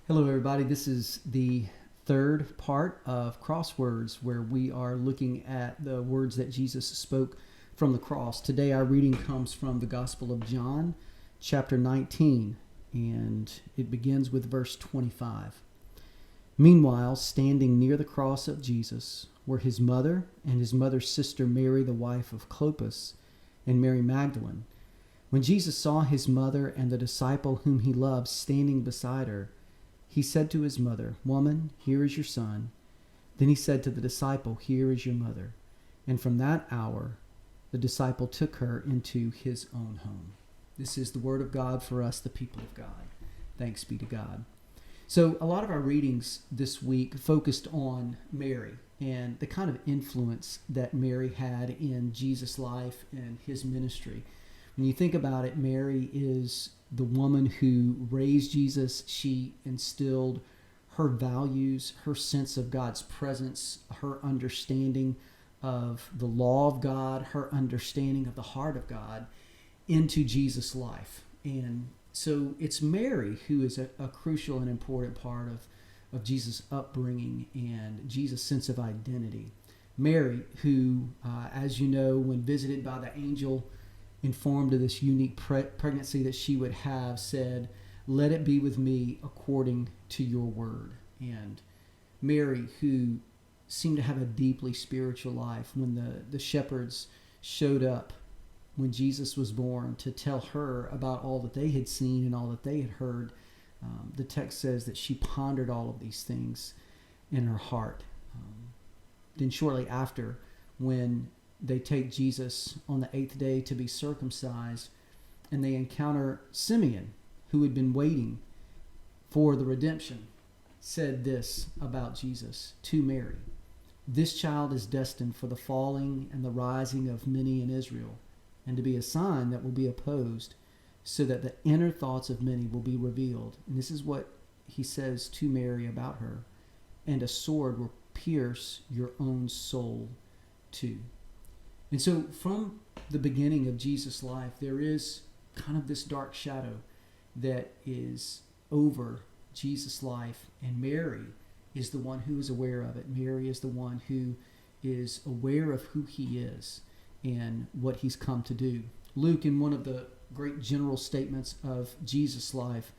Hello, everybody. This is the third part of Crosswords, where we are looking at the words that Jesus spoke from the cross. Today, our reading comes from the Gospel of John, chapter 19, and it begins with verse 25. Meanwhile, standing near the cross of Jesus were his mother and his mother's sister Mary, the wife of Clopas, and Mary Magdalene. When Jesus saw his mother and the disciple whom he loved standing beside her, he said to his mother, "Woman, here is your son." Then he said to the disciple, "Here is your mother." And from that hour, the disciple took her into his own home. This is the word of God for us, the people of God. Thanks be to God. So a lot of our readings this week focused on Mary and the kind of influence that Mary had in Jesus' life and his ministry. When you think about it, Mary is the woman who raised Jesus. She instilled her values, her sense of God's presence, her understanding of the law of God, her understanding of the heart of God into Jesus' life. And so it's Mary who is a crucial and important part of Jesus' upbringing and Jesus' sense of identity. Mary, who, as you know, when visited by the angel, informed of this unique pregnancy that she would have, said, "Let it be with me according to your word." And Mary, who seemed to have a deeply spiritual life, when the shepherds showed up when Jesus was born to tell her about all that they had seen and all that they had heard, the text says that she pondered all of these things in her heart. Then shortly after, when they take Jesus on the 8th day to be circumcised, and they encounter Simeon, who had been waiting for the redemption, said this about Jesus to Mary: "This child is destined for the falling and the rising of many in Israel, and to be a sign that will be opposed, so that the inner thoughts of many will be revealed." And this is what he says to Mary about her: "And a sword will pierce your own soul too." And so from the beginning of Jesus' life, there is kind of this dark shadow that is over Jesus' life, and Mary is the one who is aware of it. Mary is the one who is aware of who he is and what he's come to do. Luke, in one of the great general statements of Jesus' life,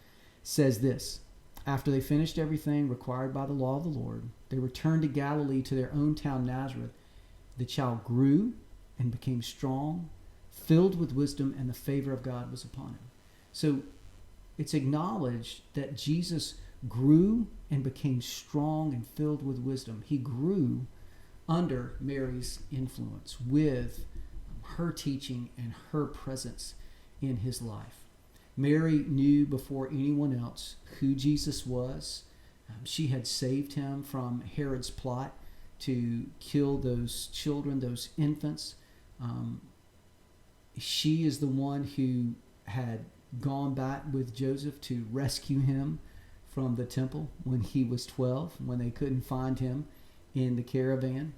says this: "After they finished everything required by the law of the Lord, they returned to Galilee, to their own town Nazareth. The child grew and became strong, filled with wisdom, and the favor of God was upon him." So it's acknowledged that Jesus grew and became strong and filled with wisdom. He grew under Mary's influence, with her teaching and her presence in his life. Mary knew before anyone else who Jesus was. She had saved him from Herod's plot to kill those children, those infants. She is the one who had gone back with Joseph to rescue him from the temple when he was 12, when they couldn't find him in the caravan.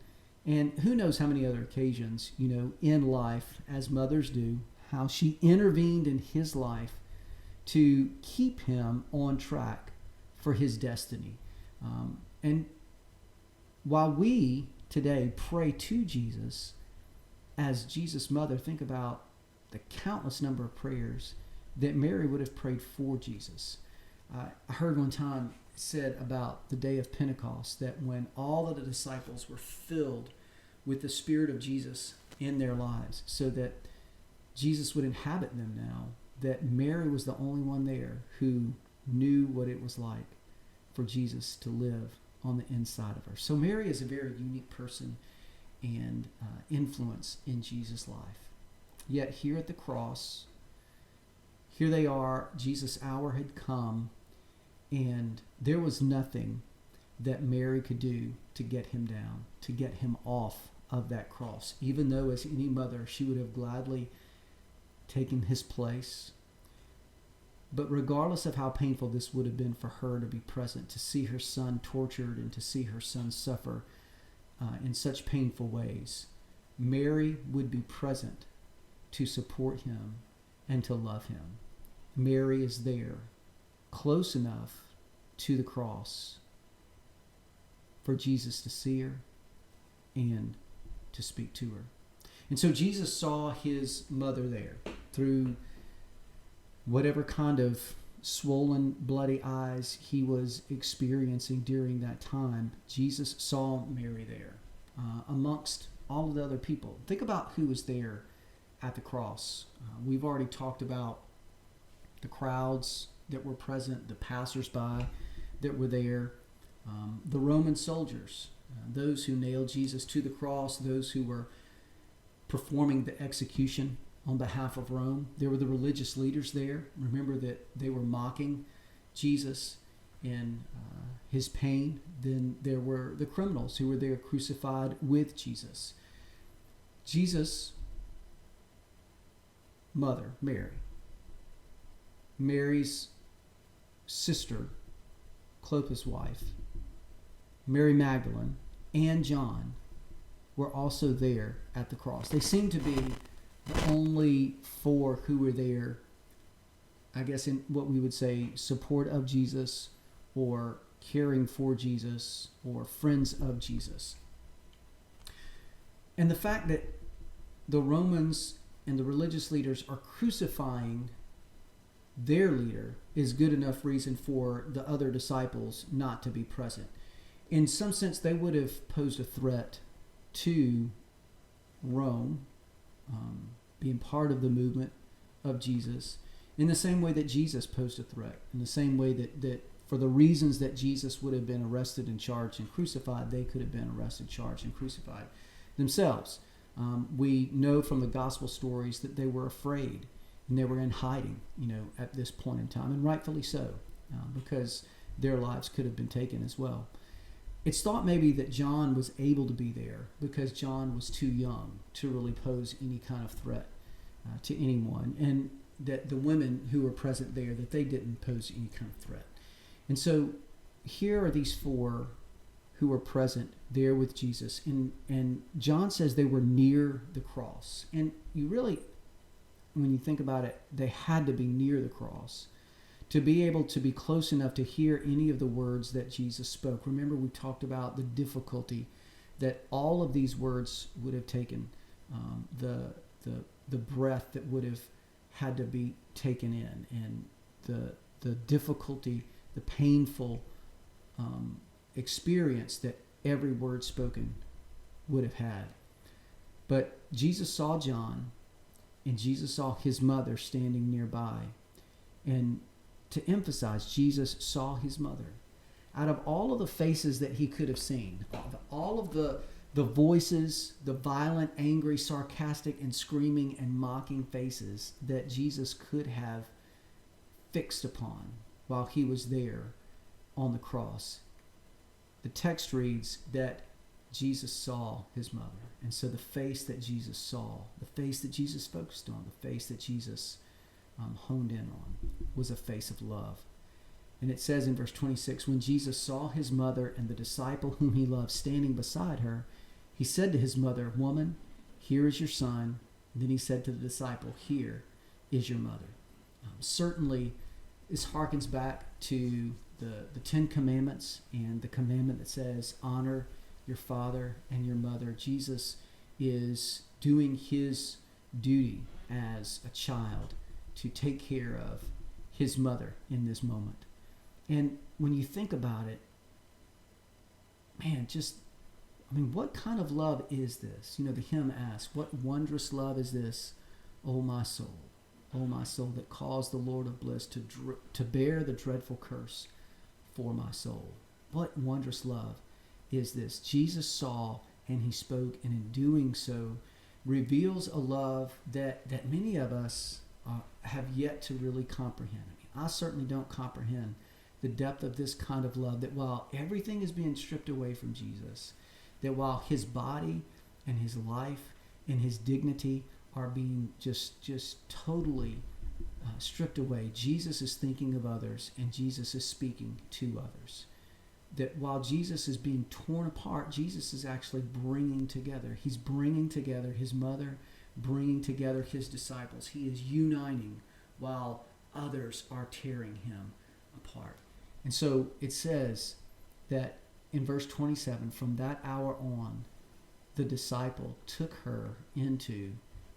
And who knows how many other occasions, in life, as mothers do, how she intervened in his life to keep him on track for his destiny. And while we today pray to Jesus as Jesus' mother, think about the countless number of prayers that Mary would have prayed for Jesus. I heard one time said about the day of Pentecost that when all of the disciples were filled with the Spirit of Jesus in their lives, so that Jesus would inhabit them now, that Mary was the only one there who knew what it was like for Jesus to live on the inside of her. So Mary is a very unique person and influence in Jesus' life. Yet here at the cross, here they are, Jesus' hour had come, and there was nothing that Mary could do to get him down, to get him off of that cross, even though as any mother she would have gladly taken his place. But regardless of how painful this would have been for her to be present, to see her son tortured and to see her son suffer in such painful ways, Mary would be present to support him and to love him. Mary is there, close enough to the cross for Jesus to see her and to speak to her. And so Jesus saw his mother there through whatever kind of swollen, bloody eyes he was experiencing during that time. Jesus saw Mary there amongst all of the other people. Think about who was there at the cross. We've already talked about the crowds that were present, the passersby that were there, the Roman soldiers, those who nailed Jesus to the cross, those who were performing the execution on behalf of Rome. There were the religious leaders there. Remember that they were mocking Jesus in his pain. Then there were the criminals who were there crucified with Jesus. Jesus' mother, Mary, Mary's sister, Clopas' wife, Mary Magdalene, and John were also there at the cross. They seem to be the only four who were there, I guess, in what we would say support of Jesus or caring for Jesus or friends of Jesus. And the fact that the Romans and the religious leaders are crucifying their leader is good enough reason for the other disciples not to be present. In some sense, they would have posed a threat to Rome, being part of the movement of Jesus, in the same way that Jesus posed a threat, in the same way that for the reasons that Jesus would have been arrested and charged and crucified, they could have been arrested, charged, and crucified themselves. We know from the gospel stories that they were afraid and they were in hiding, at this point in time, and rightfully so, because their lives could have been taken as well. It's thought maybe that John was able to be there because John was too young to really pose any kind of threat to anyone, and that the women who were present there, that they didn't pose any kind of threat. And so here are these four who were present there with Jesus, and John says they were near the cross. And you really, when you think about it, they had to be near the cross to be able to be close enough to hear any of the words that Jesus spoke. Remember, we talked about the difficulty that all of these words would have taken, the breath that would have had to be taken in, and the difficulty, the painful experience that every word spoken would have had. But Jesus saw John, and Jesus saw his mother standing nearby. And to emphasize, Jesus saw his mother. Out of all of the faces that he could have seen, all of the voices, the violent, angry, sarcastic, and screaming and mocking faces that Jesus could have fixed upon while he was there on the cross, the text reads that Jesus saw his mother. And so the face that Jesus saw, the face that Jesus focused on, the face that Jesus honed in on, was a face of love. And it says in verse 26, when Jesus saw his mother and the disciple whom he loved standing beside her, he said to his mother, "Woman, here is your son." And then he said to the disciple, "Here is your mother." Certainly, this harkens back to the Ten Commandments and the commandment that says, honor your father and your mother. Jesus is doing his duty as a child to take care of his mother in this moment. And when you think about it, man, what kind of love is this? The hymn asks, what wondrous love is this, O my soul, that caused the Lord of bliss to bear the dreadful curse for my soul. What wondrous love is this? Jesus saw and he spoke, and in doing so reveals a love that many of us have yet to really comprehend. I certainly don't comprehend the depth of this kind of love, that while everything is being stripped away from Jesus, that while his body and his life and his dignity are being just totally stripped away, Jesus is thinking of others, and Jesus is speaking to others. That while Jesus is being torn apart, Jesus is actually bringing together. He's bringing together his mother, bringing together his disciples. He is uniting while others are tearing him apart. And so it says that in verse 27, from that hour on, the disciple took her into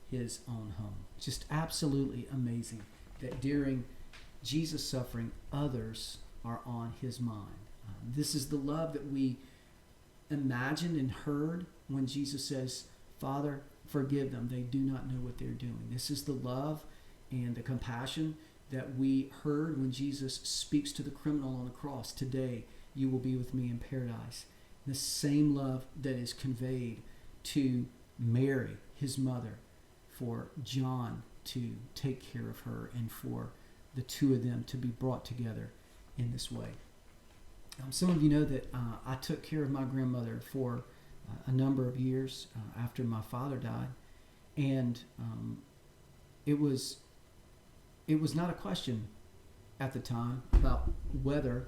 his own home. Just absolutely amazing that during Jesus' suffering, others are on his mind. This is the love that we imagined and heard when Jesus says, Father, forgive them. They do not know what they're doing. This is the love and the compassion that we heard when Jesus speaks to the criminal on the cross. Today, you will be with me in paradise. The same love that is conveyed to Mary, his mother, for John to take care of her and for the two of them to be brought together in this way. Some of you know that I took care of my grandmother for a number of years after my father died, and it was not a question at the time about whether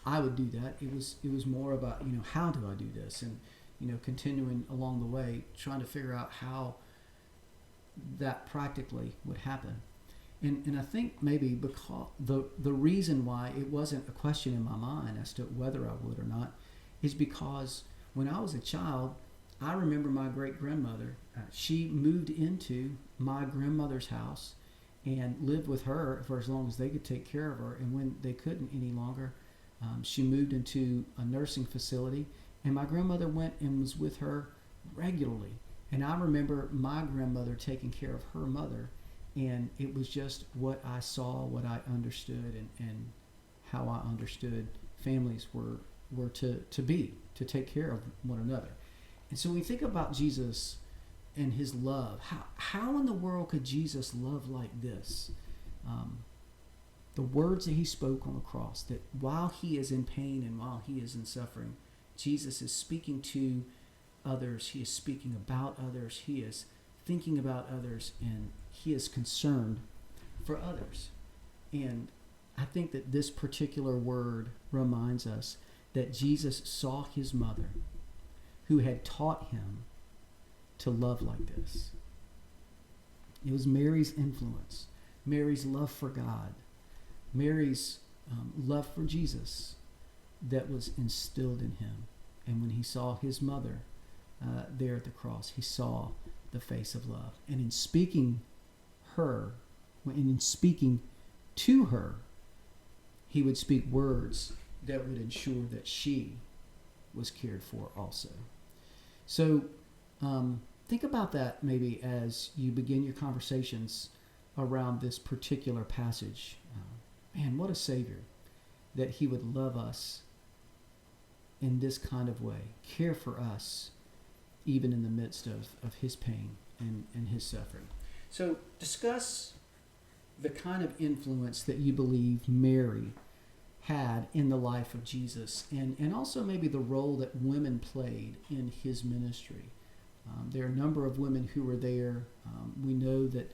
I would do that. It was more about, how do I do this, and continuing along the way trying to figure out how that practically would happen. And I think maybe because the reason why it wasn't a question in my mind as to whether I would or not is because when I was a child, I remember my great-grandmother. She moved into my grandmother's house and lived with her for as long as they could take care of her. And when they couldn't any longer, she moved into a nursing facility. And my grandmother went and was with her regularly. And I remember my grandmother taking care of her mother. And it was just what I saw, what I understood, and how I understood families were to be, to take care of one another. And so when we think about Jesus and his love, how in the world could Jesus love like this? The words that he spoke on the cross, that while he is in pain and while he is in suffering, Jesus is speaking to others, he is speaking about others, he is thinking about others, and he is concerned for others. And I think that this particular word reminds us that Jesus saw his mother, who had taught him to love like this. It was Mary's influence, Mary's love for God, Mary's love for Jesus that was instilled in him. And when he saw his mother there at the cross, he saw the face of love. And in speaking to her, he would speak words that would ensure that she was cared for also. So think about that maybe as you begin your conversations around this particular passage. Man, what a Savior, that he would love us in this kind of way, care for us even in the midst of his pain and his suffering. So discuss the kind of influence that you believe Mary had in the life of Jesus, and also maybe the role that women played in his ministry. There are a number of women who were there. We know that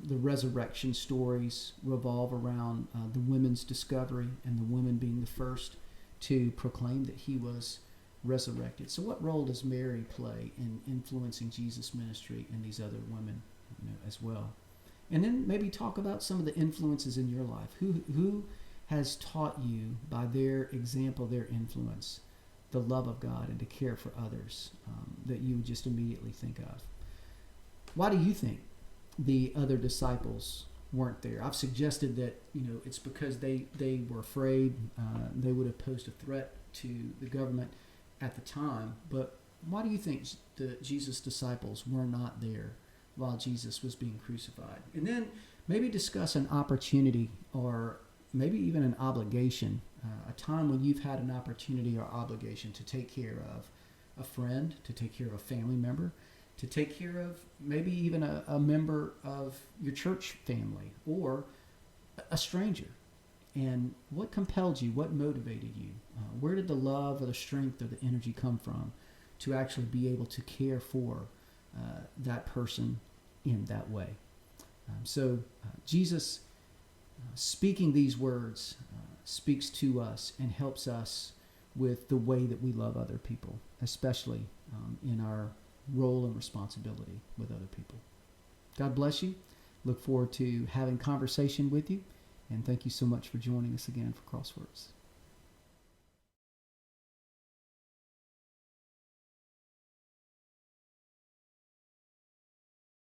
the resurrection stories revolve around the women's discovery and the women being the first to proclaim that he was resurrected. So what role does Mary play in influencing Jesus' ministry and these other women as well? And then maybe talk about some of the influences in your life. Who has taught you by their example, their influence, the love of God and to care for others that you would just immediately think of? Why do you think the other disciples weren't there? I've suggested that it's because they were afraid. They would have posed a threat to the government at the time. But why do you think Jesus' disciples were not there while Jesus was being crucified? And then maybe discuss an opportunity or maybe even an obligation, a time when you've had an opportunity or obligation to take care of a friend, to take care of a family member, to take care of maybe even a member of your church family or a stranger. And what compelled you? What motivated you? Where did the love or the strength or the energy come from to actually be able to care for that person in that way? So Jesus speaking these words speaks to us and helps us with the way that we love other people, especially in our role and responsibility with other people. God bless you. Look forward to having conversation with you And thank you so much for joining us again for Crosswords.